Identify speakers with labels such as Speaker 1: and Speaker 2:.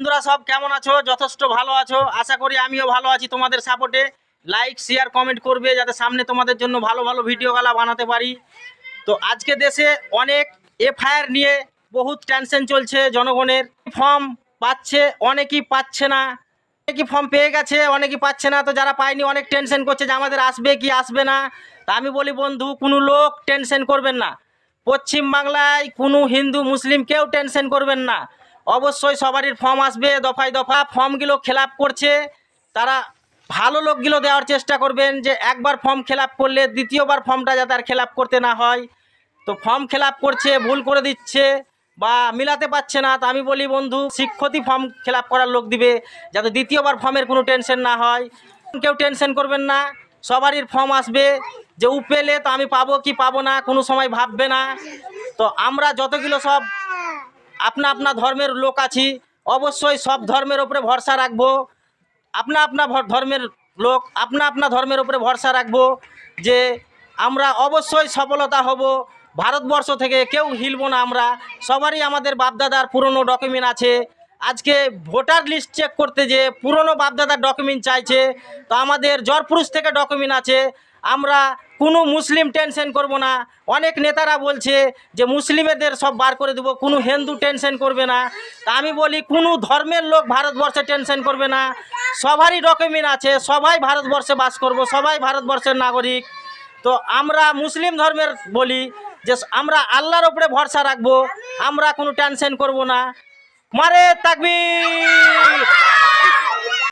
Speaker 1: বন্ধুরা সব কেমন আছো? যথেষ্ট ভালো আছো, আশা করি আমিও ভালো আছি। তোমাদের সাপোর্টে লাইক শেয়ার কমেন্ট করবে যাতে সামনে তোমাদের জন্য ভালো ভালো ভিডিওগুলো বানাতে পারি। তো আজকে দেশে অনেক এফআইআর নিয়ে বহুত টেনশন চলছে জনগণের। ফর্ম পাচ্ছে, অনেকেই পাচ্ছে না, অনেকেই ফর্ম পেয়ে গেছে, অনেকেই পাচ্ছে না। তো যারা পায়নি অনেক টেনশন করছে যে আমাদের আসবে কি আসবে না। তা আমি বলি বন্ধু, কোনো লোক টেনশন করবেন না। পশ্চিম বাংলায় কোনো হিন্দু মুসলিম কেউ টেনশন করবেন না। অবশ্যই সবারই ফর্ম আসবে, দফায় দফা ফর্মগুলো ফিল আপ করছে তারা। ভালো লোকগুলো দেওয়ার চেষ্টা করবেন যে একবার ফর্ম ফিল আপ করলে দ্বিতীয়বার ফর্মটা যাতে আর ফিল আপ করতে না হয়। তো ফর্ম ফিল আপ করছে, ভুল করে দিচ্ছে বা মিলাতে পারছে না। তো আমি বলি বন্ধু, শিক্ষকই ফর্ম ফিল আপ করার লোক দিবে যাতে দ্বিতীয়বার ফর্মের কোনো টেনশন না হয়। কেউ টেনশন করবেন না, সবারই ফর্ম আসবে। যে ও পেলে তো আমি পাবো কি পাবো না কোনো সময় ভাববে না। তো আমরা যতগুলো সব আপনা আপনা ধর্মের লোক আছি, অবশ্যই সব ধর্মের উপরে ভরসা রাখবো। আপনা আপনা ধর্মের লোক আপনা আপনা ধর্মের উপরে ভরসা রাখবো যে আমরা অবশ্যই সফলতা হব। ভারতবর্ষ থেকে কেউ হিলব না। আমরা সবারই আমাদের বাপদাদার পুরনো ডকুমেন্ট আছে। আজকে ভোটার লিস্ট চেক করতে যে পুরনো বাপদাদার ডকুমেন্ট চাইছে, তো আমাদের জরপুরুষ থেকে ডকুমেন্ট আছে। আমরা কোনো মুসলিম টেনশন করব না। অনেক নেতারা বলছে যে মুসলিমেদের সব বার করে দেবো, কোনো হিন্দু টেনশন করবে না। তা আমি বলি কোনো ধর্মের লোক ভারতবর্ষে টেনশন করবে না। সবারই ডকুমেন্ট আছে, সবাই ভারতবর্ষে বাস করব, সবাই ভারতবর্ষের নাগরিক। তো আমরা মুসলিম ধর্মের বলি যে আমরা আল্লাহর উপরে ভরসা রাখবো, আমরা কোনো টেনশন করব না। মারে তাকবীর।